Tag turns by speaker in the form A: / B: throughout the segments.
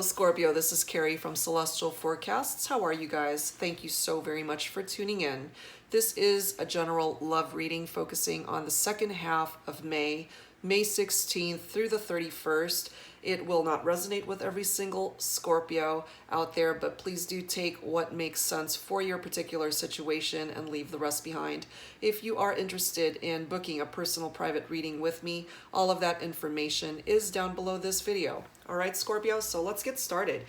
A: Scorpio, this is Carrie from Celestial Forecasts. How are you guys? Thank you so very much for tuning in. This is a general love reading focusing on the second half of May, May 16th through the 31st. It will not resonate with every single Scorpio out there, but please do take what makes sense for your particular situation and leave the rest behind. If you are interested in booking a personal private reading with me, all of that information is down below this video. All right, Scorpio, so let's get started.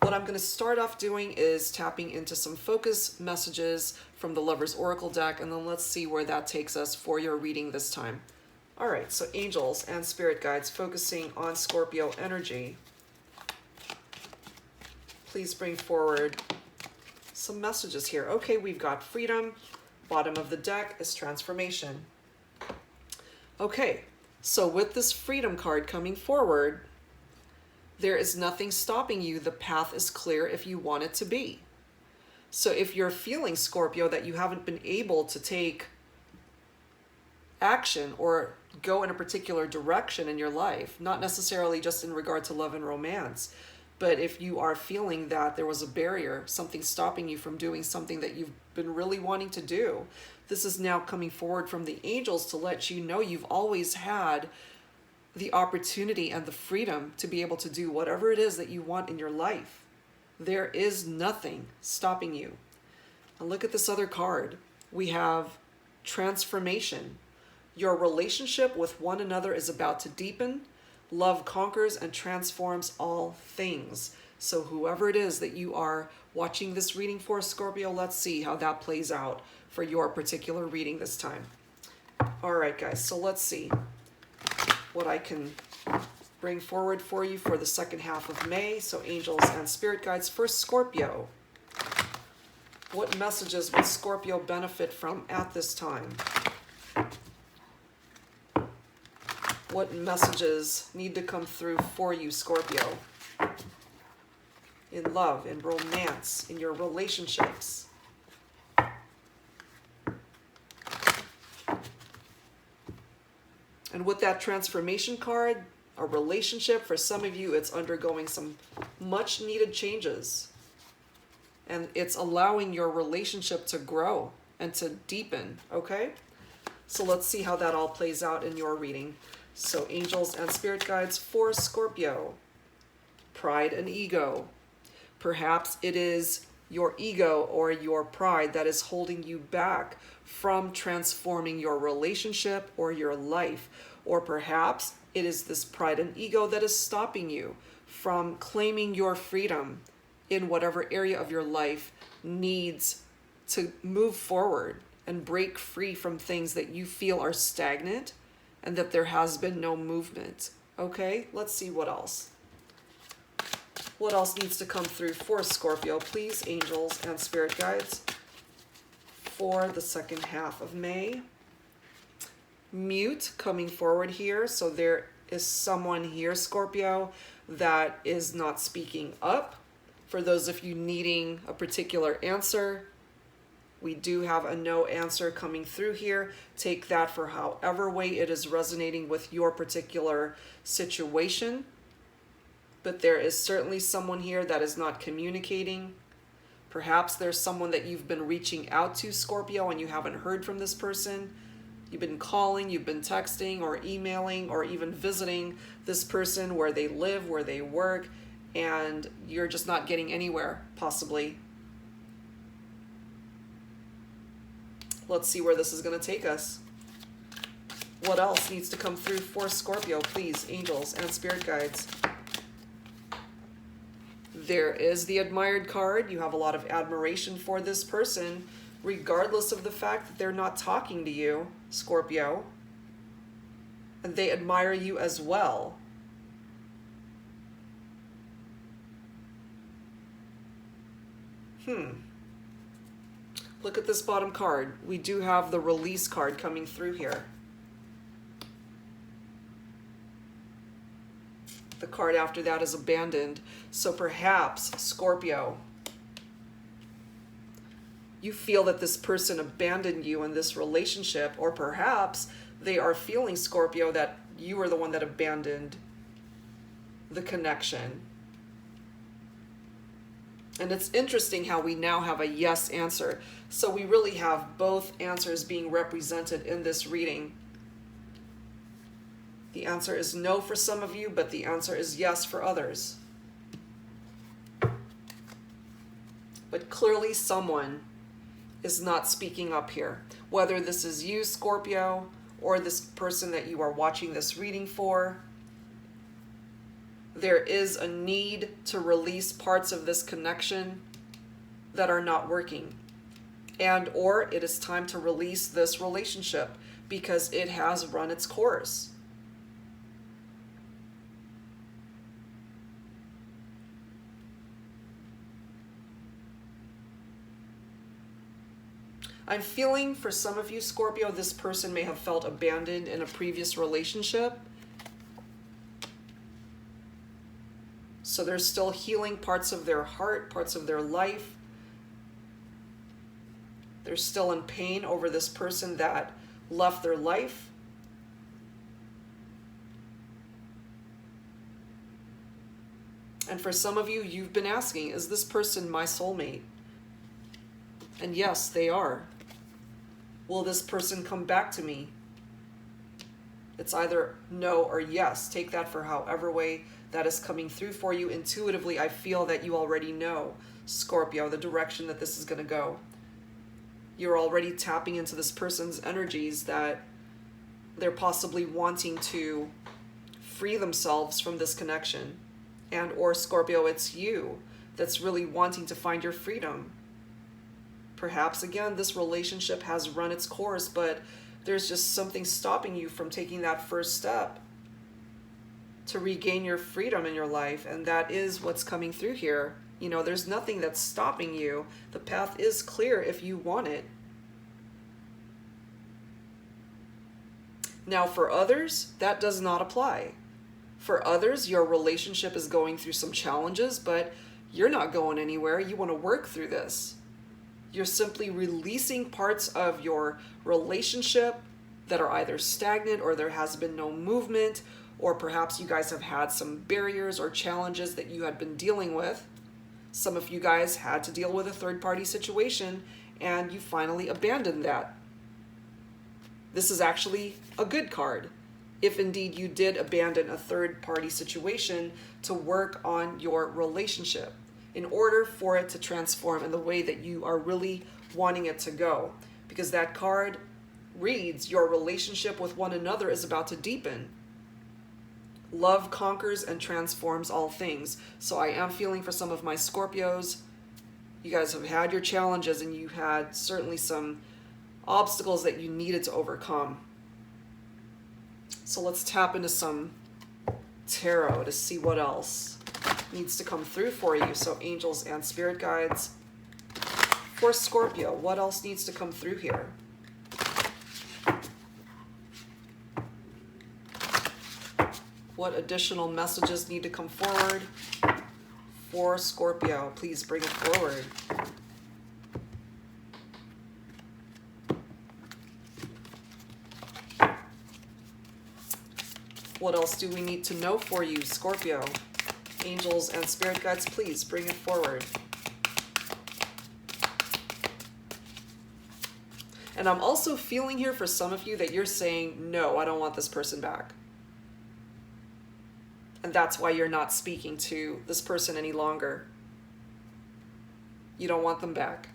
A: What I'm going to start off doing is tapping into some focus messages from the Lover's Oracle deck, and then let's see where that takes us for your reading this time. All right, so angels and spirit guides focusing on Scorpio energy. Please bring forward some messages here. Okay, we've got freedom. Bottom of the deck is transformation. Okay, so with this freedom card coming forward, there is nothing stopping you. The path is clear if you want it to be. So if you're feeling, Scorpio, that you haven't been able to take action or go in a particular direction in your life, not necessarily just in regard to love and romance, but if you are feeling that there was a barrier, something stopping you from doing something that you've been really wanting to do, this is now coming forward from the angels to let you know you've always had the opportunity and the freedom to be able to do whatever it is that you want in your life. There is nothing stopping you. And look at this other card. We have transformation. Your relationship with one another is about to deepen. Love conquers and transforms all things. So whoever it is that you are watching this reading for, Scorpio, let's see how that plays out for your particular reading this time. All right, guys, so let's see what I can bring forward for you for the second half of May. So angels and spirit guides for Scorpio. What messages would Scorpio benefit from at this time? What messages need to come through for you, Scorpio? In love, in romance, in your relationships. And with that transformation card, a relationship, for some of you, it's undergoing some much needed changes. And it's allowing your relationship to grow and to deepen, okay? So let's see how that all plays out in your reading. So angels and spirit guides for Scorpio. Pride and ego. Perhaps it is your ego or your pride that is holding you back from transforming your relationship or your life. Or perhaps it is this pride and ego that is stopping you from claiming your freedom in whatever area of your life needs to move forward and break free from things that you feel are stagnant and that there has been no movement. Okay, let's see what else. What else needs to come through for Scorpio, please, angels and spirit guides, for the second half of May? Mute coming forward here. So there is someone here, Scorpio, that is not speaking up. For those of you needing a particular answer, we do have a no answer coming through here. Take that for however way it is resonating with your particular situation. But there is certainly someone here that is not communicating. Perhaps there's someone that you've been reaching out to, Scorpio, and you haven't heard from this person. You've been calling, you've been texting or emailing or even visiting this person where they live, where they work, and you're just not getting anywhere, possibly. Let's see where this is going to take us. What else needs to come through for Scorpio, please, angels and spirit guides? There is the admired card. You have a lot of admiration for this person, regardless of the fact that they're not talking to you, Scorpio. And they admire you as well. Look at this bottom card. We do have the release card coming through here. The card after that is abandoned. So perhaps, Scorpio, you feel that this person abandoned you in this relationship, or perhaps they are feeling, Scorpio, that you were the one that abandoned the connection. And it's interesting how we now have a yes answer. So we really have both answers being represented in this reading. The answer is no for some of you, but the answer is yes for others. But clearly someone is not speaking up here. Whether this is you, Scorpio, or this person that you are watching this reading for, there is a need to release parts of this connection that are not working. And or it is time to release this relationship because it has run its course. I'm feeling for some of you, Scorpio, this person may have felt abandoned in a previous relationship. So they're still healing parts of their heart, parts of their life. They're still in pain over this person that left their life. And for some of you, you've been asking, is this person my soulmate? And yes, they are. Will this person come back to me? It's either no or yes. Take that for however way that is coming through for you. Intuitively, I feel that you already know, Scorpio, the direction that this is going to go. You're already tapping into this person's energies that they're possibly wanting to free themselves from this connection. And or Scorpio, it's you that's really wanting to find your freedom. Perhaps, again, this relationship has run its course, but there's just something stopping you from taking that first step to regain your freedom in your life. And that is what's coming through here. You know, there's nothing that's stopping you. The path is clear if you want it. Now, for others, that does not apply. For others, your relationship is going through some challenges, but you're not going anywhere. You want to work through this. You're simply releasing parts of your relationship that are either stagnant or there has been no movement, or perhaps you guys have had some barriers or challenges that you had been dealing with. Some of you guys had to deal with a third-party situation and you finally abandoned that. This is actually a good card. If indeed you did abandon a third-party situation to work on your relationship, in order for it to transform in the way that you are really wanting it to go. Because that card reads, your relationship with one another is about to deepen. Love conquers and transforms all things. So I am feeling for some of my Scorpios, you guys have had your challenges and you had certainly some obstacles that you needed to overcome. So let's tap into some tarot to see what else needs to come through for you. So angels and spirit guides for Scorpio, what else needs to come through here? What additional messages need to come forward for Scorpio? Please bring it forward. What else do we need to know for you, Scorpio? Angels and spirit guides, please bring it forward. And I'm also feeling here for some of you that you're saying, no, I don't want this person back. And that's why you're not speaking to this person any longer. You don't want them back.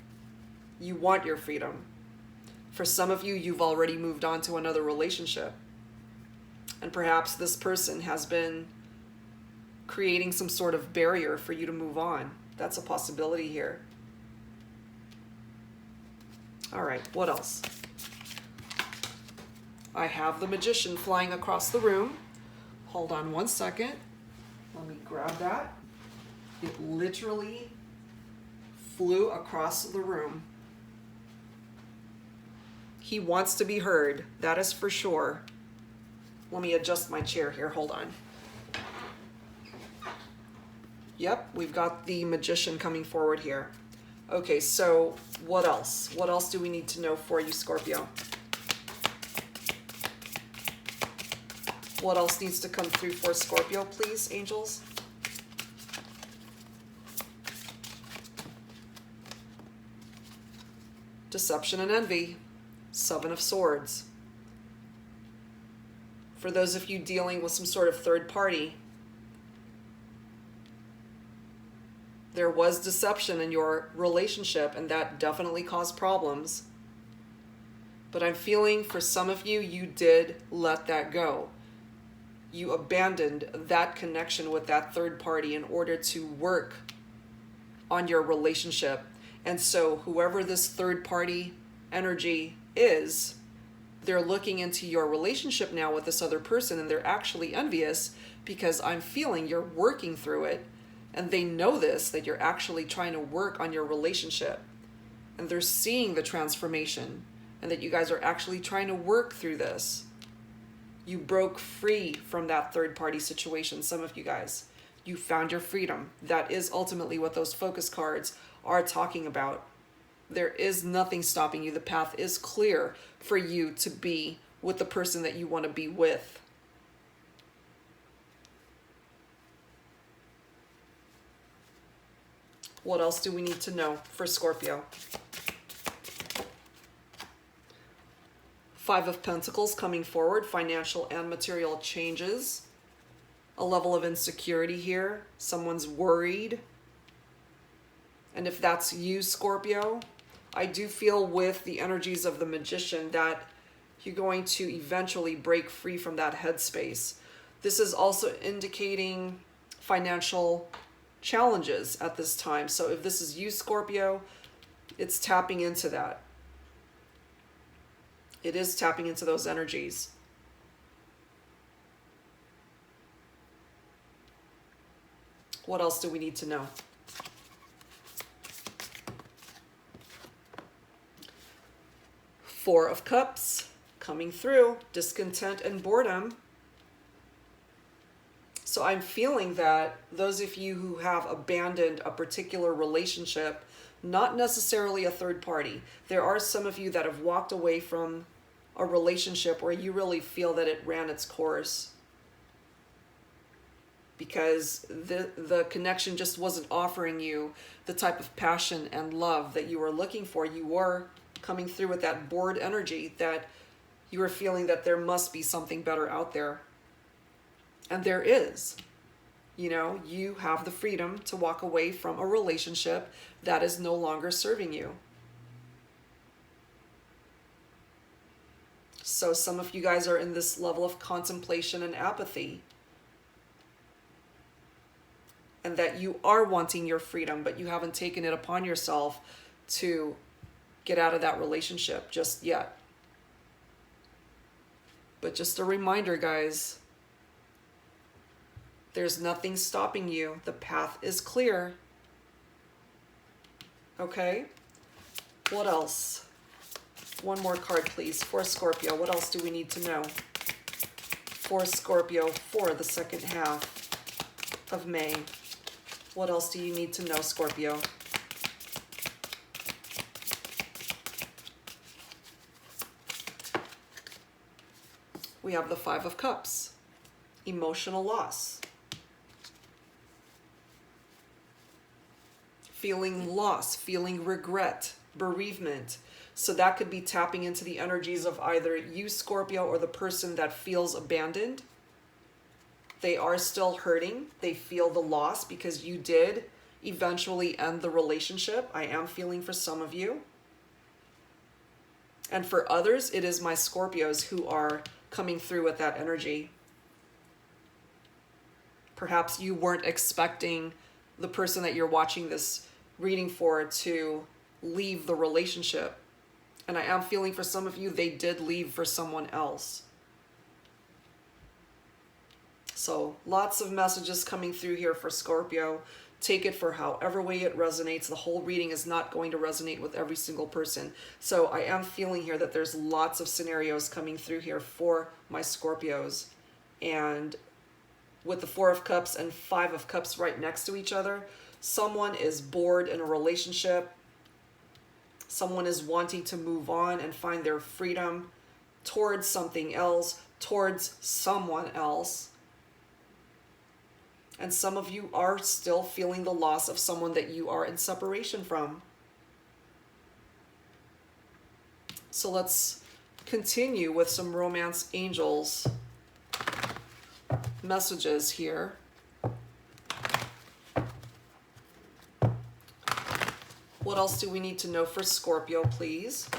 A: You want your freedom. For some of you, you've already moved on to another relationship. And perhaps this person has been creating some sort of barrier for you to move on. That's a possibility here. All right, what else? I have the Magician flying across the room. Hold on one second. Let me grab that. It literally flew across the room. He wants to be heard, that is for sure. Let me adjust my chair here, hold on. Yep, we've got the Magician coming forward here. Okay, so what else? What else do we need to know for you, Scorpio? What else needs to come through for Scorpio, please, angels? Deception and envy. Seven of Swords. For those of you dealing with some sort of third party, there was deception in your relationship, and that definitely caused problems. But I'm feeling for some of you, you did let that go. You abandoned that connection with that third party in order to work on your relationship. And so whoever this third party energy is, they're looking into your relationship now with this other person, and they're actually envious because I'm feeling you're working through it. And they know this, that you're actually trying to work on your relationship. And they're seeing the transformation, and that you guys are actually trying to work through this. You broke free from that third party situation, some of you guys. You found your freedom. That is ultimately what those focus cards are talking about. There is nothing stopping you. The path is clear for you to be with the person that you want to be with. What else do we need to know for Scorpio? Five of Pentacles coming forward, financial and material changes. A level of insecurity here. Someone's worried. And if that's you, Scorpio, I do feel with the energies of the Magician that you're going to eventually break free from that headspace. This is also indicating financial challenges at this time. So if this is you, Scorpio, it's tapping into that. It is tapping into those energies. What else do we need to know? Four of Cups coming through, discontent and boredom. So I'm feeling that those of you who have abandoned a particular relationship, not necessarily a third party, there are some of you that have walked away from a relationship where you really feel that it ran its course because the connection just wasn't offering you the type of passion and love that you were looking for. You were coming through with that bored energy, that you were feeling that there must be something better out there. And there is. You know, you have the freedom to walk away from a relationship that is no longer serving you. So some of you guys are in this level of contemplation and apathy. And that you are wanting your freedom, but you haven't taken it upon yourself to get out of that relationship just yet. But just a reminder, guys, there's nothing stopping you. The path is clear. Okay? What else? One more card, please, for Scorpio. What else do we need to know for Scorpio for the second half of May? What else do you need to know, Scorpio? We have the Five of Cups. Emotional loss. Feeling loss, feeling regret, bereavement. So that could be tapping into the energies of either you, Scorpio, or the person that feels abandoned. They are still hurting. They feel the loss because you did eventually end the relationship. I am feeling for some of you. And for others, it is my Scorpios who are coming through with that energy. Perhaps you weren't expecting the person that you're watching this reading for to leave the relationship. And I am feeling for some of you, they did leave for someone else. So lots of messages coming through here for Scorpio. Take it for however way it resonates. The whole reading is not going to resonate with every single person. So I am feeling here that there's lots of scenarios coming through here for my Scorpios. And with the Four of Cups and Five of Cups right next to each other, someone is bored in a relationship. Someone is wanting to move on and find their freedom towards something else, towards someone else. And some of you are still feeling the loss of someone that you are in separation from. So let's continue with some romance angels messages here. What else do we need to know for Scorpio, please?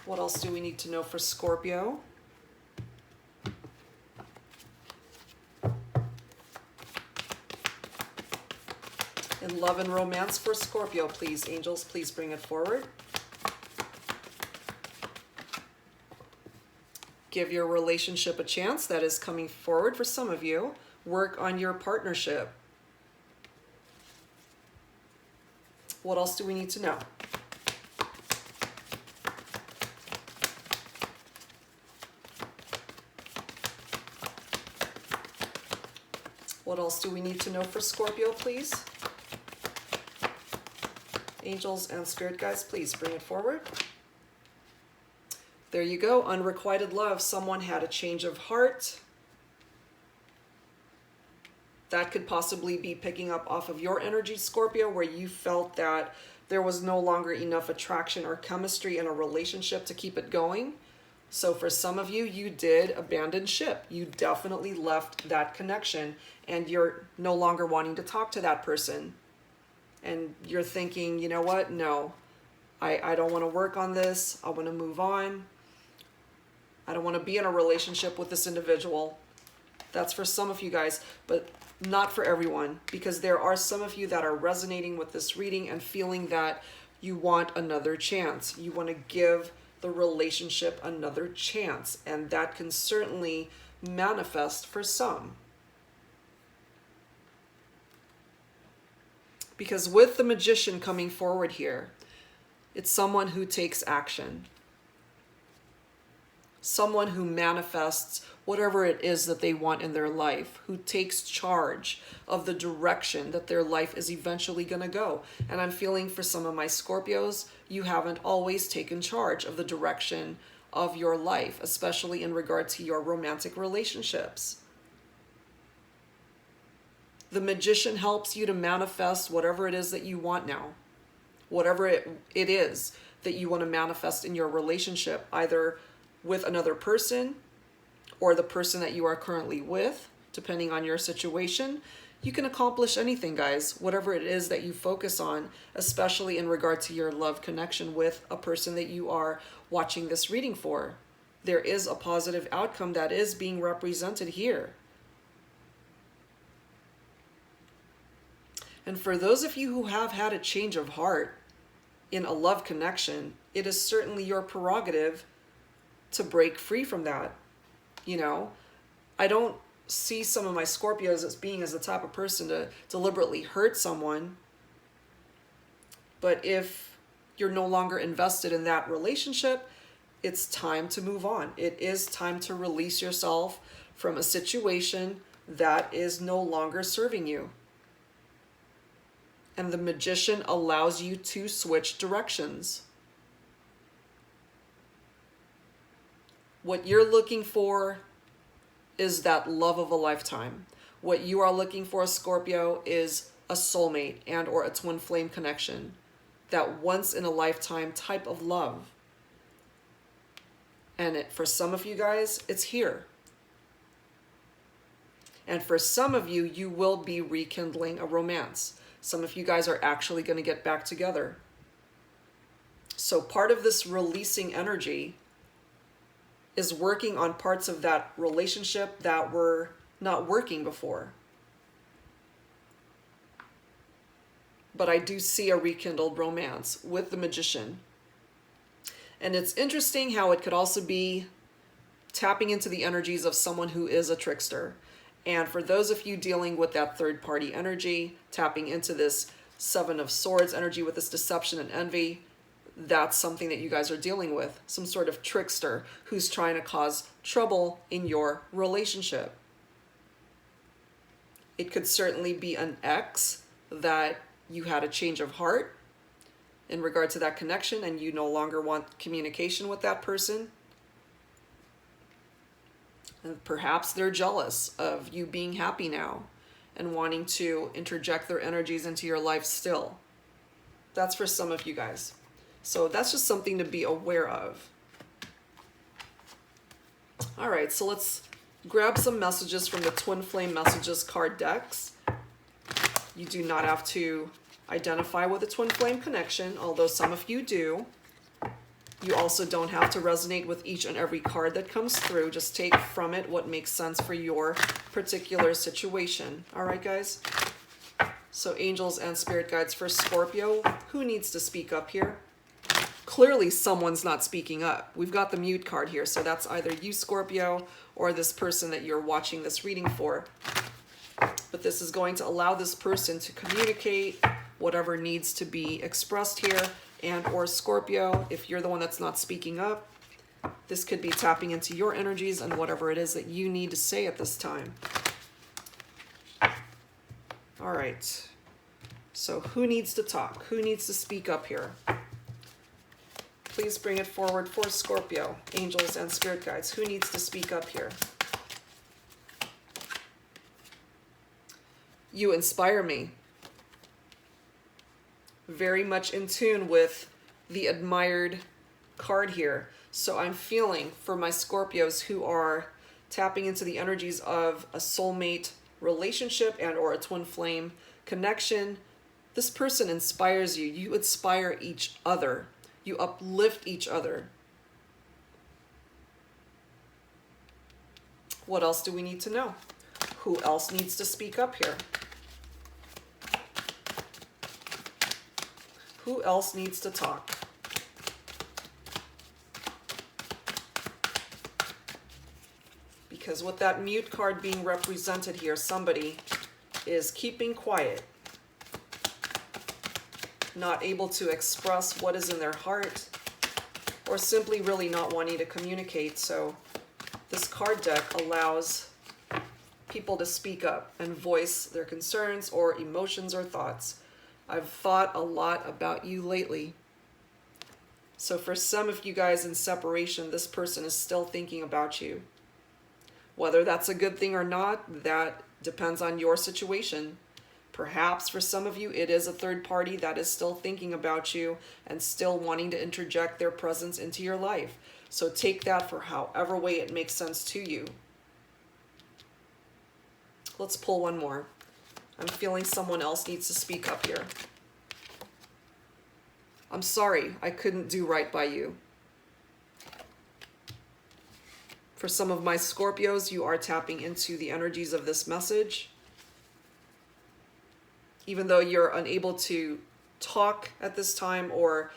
A: What else do we need to know for Scorpio? In love and romance for Scorpio, please. Angels, please bring it forward. Give your relationship a chance. That is coming forward for some of you. Work on your partnership. What else do we need to know? What else do we need to know for Scorpio, please? Angels and spirit guides, please bring it forward. There you go. Unrequited love. Someone had a change of heart. That could possibly be picking up off of your energy, Scorpio, where you felt that there was no longer enough attraction or chemistry in a relationship to keep it going. So for some of you, you did abandon ship. You definitely left that connection and you're no longer wanting to talk to that person. And you're thinking, you know what? No, I don't want to work on this. I want to move on. I don't want to be in a relationship with this individual. That's for some of you guys, but not for everyone, because there are some of you that are resonating with this reading and feeling that you want another chance. You want to give the relationship another chance, and that can certainly manifest for some. Because with the Magician coming forward here, it's someone who takes action. Someone who manifests whatever it is that they want in their life, who takes charge of the direction that their life is eventually going to go. And I'm feeling for some of my Scorpios, you haven't always taken charge of the direction of your life, especially in regard to your romantic relationships. The Magician helps you to manifest whatever it is that you want now. Whatever it is that you want to manifest in your relationship, either with another person or the person that you are currently with, depending on your situation. You can accomplish anything, guys, whatever it is that you focus on, especially in regard to your love connection with a person that you are watching this reading for. There is a positive outcome that is being represented here. And for those of you who have had a change of heart in a love connection, it is certainly your prerogative to break free from that. You know, I don't see some of my Scorpios as being as the type of person to deliberately hurt someone. But if you're no longer invested in that relationship, it's time to move on. It is time to release yourself from a situation that is no longer serving you. And the Magician allows you to switch directions. What you're looking for is that love of a lifetime. What you are looking for, Scorpio, is a soulmate and or a twin flame connection. That once in a lifetime type of love. And for some of you guys, it's here. And for some of you, you will be rekindling a romance. Some of you guys are actually going to get back together. So part of this releasing energy is working on parts of that relationship that were not working before. But I do see a rekindled romance with the Magician. And it's interesting how it could also be tapping into the energies of someone who is a trickster. And for those of you dealing with that third party energy, tapping into this Seven of Swords energy with this deception and envy, that's something that you guys are dealing with. Some sort of trickster who's trying to cause trouble in your relationship. It could certainly be an ex that you had a change of heart in regard to that connection and you no longer want communication with that person. And perhaps they're jealous of you being happy now and wanting to interject their energies into your life still. That's for some of you guys. So that's just something to be aware of. All right, so let's grab some messages from the Twin Flame Messages card decks. You do not have to identify with a Twin Flame connection, although some of you do. You also don't have to resonate with each and every card that comes through. Just take from it what makes sense for your particular situation. All right, guys? So angels and spirit guides for Scorpio. Who needs to speak up here? Clearly someone's not speaking up. We've got the mute card here, so that's either you, Scorpio, or this person that you're watching this reading for. But this is going to allow this person to communicate whatever needs to be expressed here. And or Scorpio, if you're the one that's not speaking up, this could be tapping into your energies and whatever it is that you need to say at this time. All right. So who needs to talk? Who needs to speak up here? Please bring it forward for Scorpio, angels and spirit guides. Who needs to speak up here? You inspire me. Very much in tune with the admired card here. So I'm feeling for my Scorpios who are tapping into the energies of a soulmate relationship and or a twin flame connection. This person inspires you. You inspire each other. You uplift each other. What else do we need to know? Who else needs to speak up here? Who else needs to talk? Because with that mute card being represented here, somebody is keeping quiet, not able to express what is in their heart, or simply really not wanting to communicate. So this card deck allows people to speak up and voice their concerns or emotions or thoughts. I've thought a lot about you lately. So for some of you guys in separation, this person is still thinking about you. Whether that's a good thing or not, that depends on your situation. Perhaps for some of you, it is a third party that is still thinking about you and still wanting to interject their presence into your life. So take that for however way it makes sense to you. Let's pull one more. I'm feeling someone else needs to speak up here. I'm sorry, I couldn't do right by you. For some of my Scorpios, you are tapping into the energies of this message. Even though you're unable to talk at this time or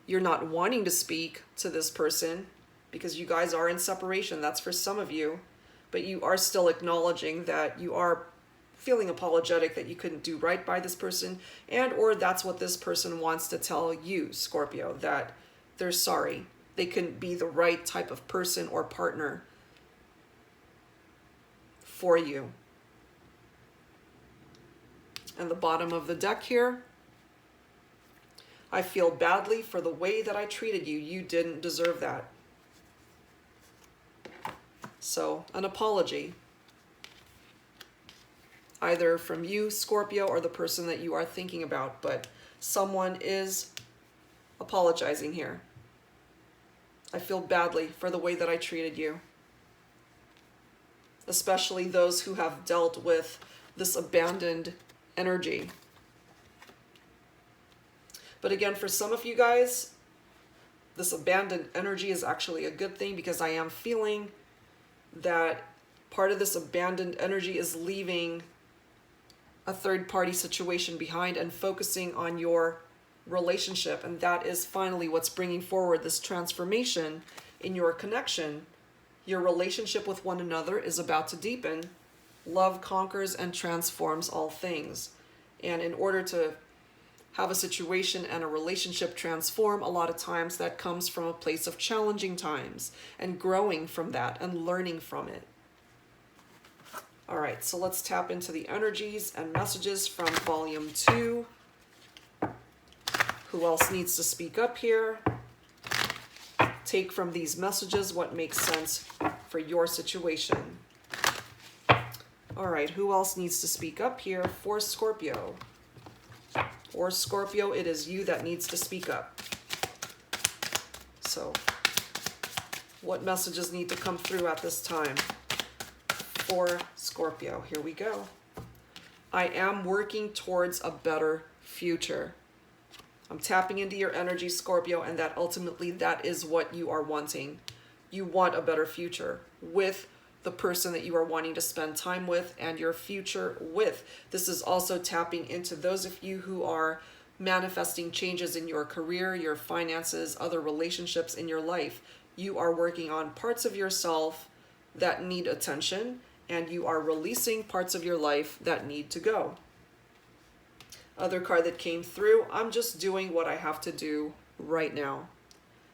A: you're not wanting to speak to this person because you guys are in separation, that's for some of you, but you are still acknowledging that you are feeling apologetic that you couldn't do right by this person, and or that's what this person wants to tell you, Scorpio, that they're sorry. They couldn't be the right type of person or partner for you. And the bottom of the deck here, I feel badly for the way that I treated you. You didn't deserve that. So, an apology. Either from you, Scorpio, or the person that you are thinking about, but someone is apologizing here. I feel badly for the way that I treated you. Especially those who have dealt with this abandoned energy. But again, for some of you guys, this abandoned energy is actually a good thing, because I am feeling that part of this abandoned energy is leaving a third-party situation behind and focusing on your relationship. And that is finally what's bringing forward this transformation in your connection. Your relationship with one another is about to deepen. Love conquers and transforms all things. And in order to have a situation and a relationship transform, a lot of times that comes from a place of challenging times and growing from that and learning from it. All right, so let's tap into the energies and messages from Volume 2. Who else needs to speak up here? Take from these messages what makes sense for your situation. All right, who else needs to speak up here for Scorpio? Or Scorpio, it is you that needs to speak up. So, what messages need to come through at this time for Scorpio? Here we go. I am working towards a better future. I'm tapping into your energy, Scorpio, and that ultimately that is what you are wanting. You want a better future with the person that you are wanting to spend time with and your future with. This is also tapping into those of you who are manifesting changes in your career, your finances, other relationships in your life. You are working on parts of yourself that need attention, and you are releasing parts of your life that need to go. Other card that came through, I'm just doing what I have to do right now.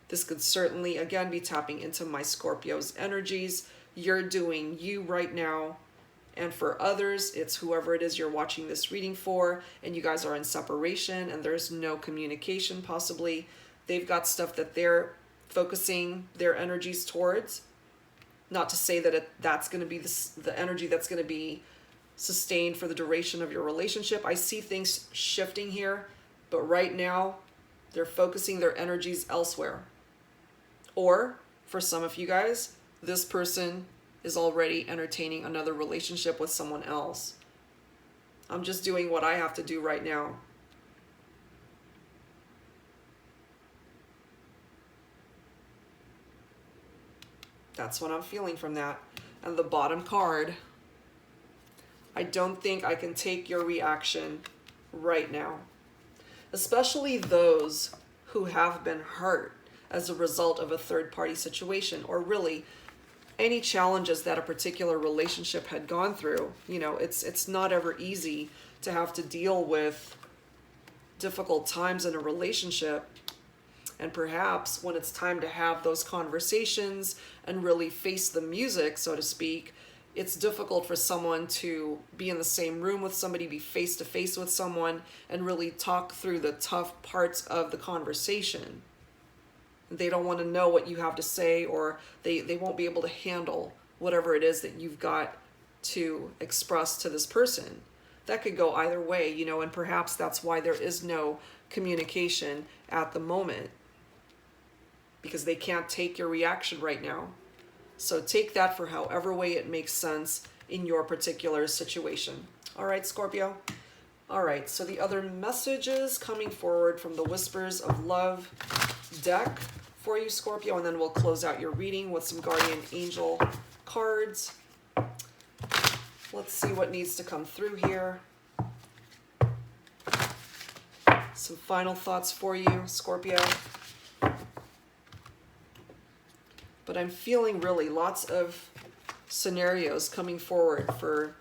A: This could certainly, again, be tapping into my Scorpio's energies. You're doing you right now. And for others, it's whoever it is you're watching this reading for, and you guys are in separation and there's no communication possibly. They've got stuff that they're focusing their energies towards. Not to say that that's going to be the energy that's going to be sustained for the duration of your relationship. I see things shifting here, but right now they're focusing their energies elsewhere. Or for some of you guys, this person is already entertaining another relationship with someone else. I'm just doing what I have to do right now. That's what I'm feeling from that. And the bottom card, I don't think I can take your reaction right now. Especially those who have been hurt as a result of a third-party situation, or really any challenges that a particular relationship had gone through. You know, it's not ever easy to have to deal with difficult times in a relationship. And perhaps when it's time to have those conversations and really face the music, so to speak, it's difficult for someone to be in the same room with somebody, be face to face with someone, and really talk through the tough parts of the conversation. They don't want to know what you have to say, or they won't be able to handle whatever it is that you've got to express to this person. That could go either way, you know, and perhaps that's why there is no communication at the moment, because they can't take your reaction right now. So take that for however way it makes sense in your particular situation. All right, Scorpio? All right, so the other messages coming forward from the Whispers of Love deck for you, Scorpio, and then we'll close out your reading with some guardian angel cards. Let's see what needs to come through here. Some final thoughts for you, Scorpio. But I'm feeling really lots of scenarios coming forward for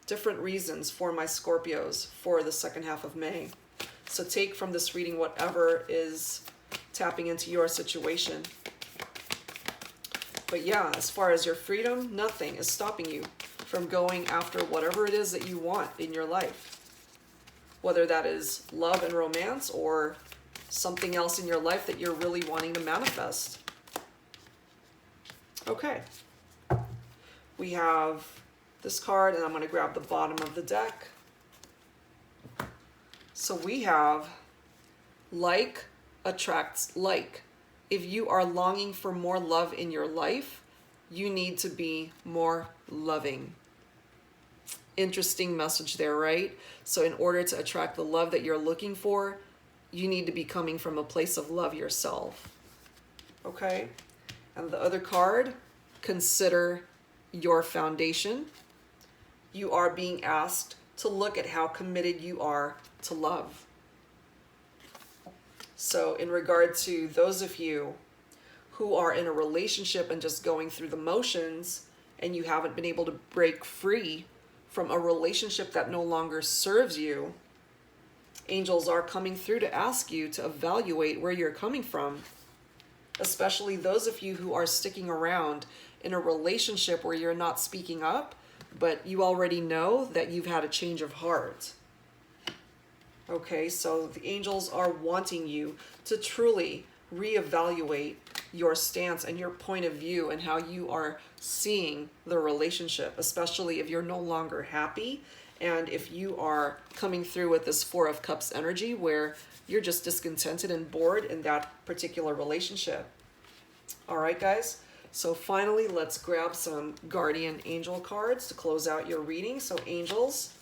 A: different reasons for my Scorpios for the second half of May. So take from this reading whatever is tapping into your situation. But yeah, as far as your freedom, nothing is stopping you from going after whatever it is that you want in your life. Whether that is love and romance or something else in your life that you're really wanting to manifest. Okay. We have this card, and I'm going to grab the bottom of the deck. So we have like attracts like. If you are longing for more love in your life, you need to be more loving. Interesting message there, right? So in order to attract the love that you're looking for, you need to be coming from a place of love yourself. Okay? And the other card, consider your foundation. You are being asked to look at how committed you are to love. So in regard to those of you who are in a relationship and just going through the motions, and you haven't been able to break free from a relationship that no longer serves you, angels are coming through to ask you to evaluate where you're coming from. Especially those of you who are sticking around in a relationship where you're not speaking up, but you already know that you've had a change of heart. Okay, so the angels are wanting you to truly reevaluate your stance and your point of view and how you are seeing the relationship, especially if you're no longer happy and if you are coming through with this Four of Cups energy where you're just discontented and bored in that particular relationship. All right, guys. So finally, let's grab some guardian angel cards to close out your reading. So angels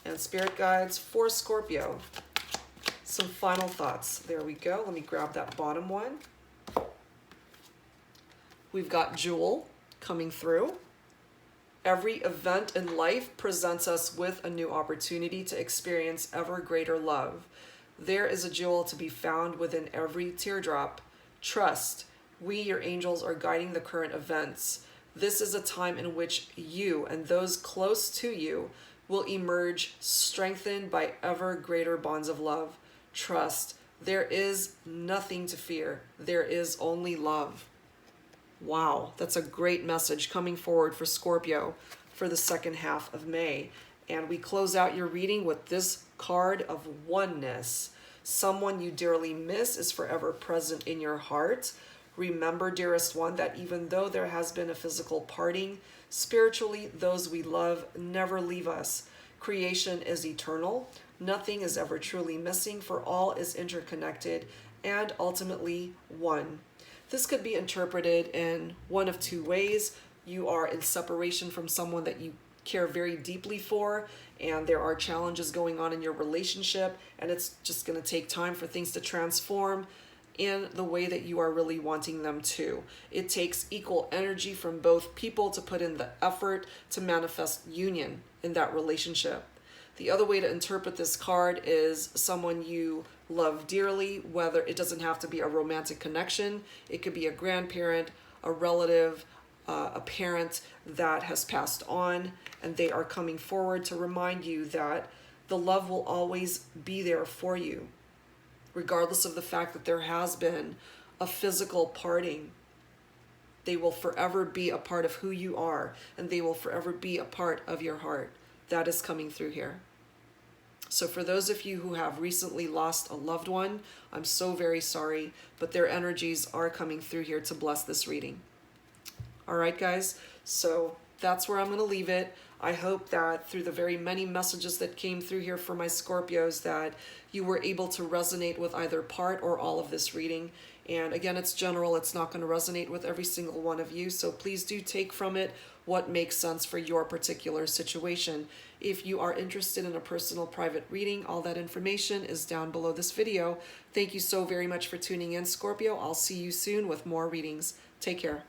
A: and spirit guides for Scorpio. Some final thoughts. There we go. Let me grab that bottom one. We've got Jewel coming through. Every event in life presents us with a new opportunity to experience ever greater love. There is a jewel to be found within every teardrop. Trust. We, your angels, are guiding the current events. This is a time in which you and those close to you will emerge strengthened by ever greater bonds of love. Trust. There is nothing to fear. There is only love. Wow, that's a great message coming forward for Scorpio for the second half of May. And we close out your reading with this card of oneness. Someone you dearly miss is forever present in your heart. Remember, dearest one, that even though there has been a physical parting, spiritually, those we love never leave us. Creation is eternal. Nothing is ever truly missing, for all is interconnected and ultimately one. This could be interpreted in one of two ways. You are in separation from someone that you care very deeply for, and there are challenges going on in your relationship, and it's just going to take time for things to transform in the way that you are really wanting them to. It takes equal energy from both people to put in the effort to manifest union in that relationship. The other way to interpret this card is someone you love dearly, whether it doesn't have to be a romantic connection. It could be a grandparent, a relative, a parent that has passed on, and they are coming forward to remind you that the love will always be there for you, regardless of the fact that there has been a physical parting. They will forever be a part of who you are, and they will forever be a part of your heart. That is coming through here. So for those of you who have recently lost a loved one, I'm so very sorry, but their energies are coming through here to bless this reading. All right, guys, so that's where I'm going to leave it. I hope that through the very many messages that came through here for my Scorpios that you were able to resonate with either part or all of this reading. And again, it's general. It's not going to resonate with every single one of you. So please do take from it what makes sense for your particular situation. If you are interested in a personal private reading, all that information is down below this video. Thank you so very much for tuning in, Scorpio. I'll see you soon with more readings. Take care.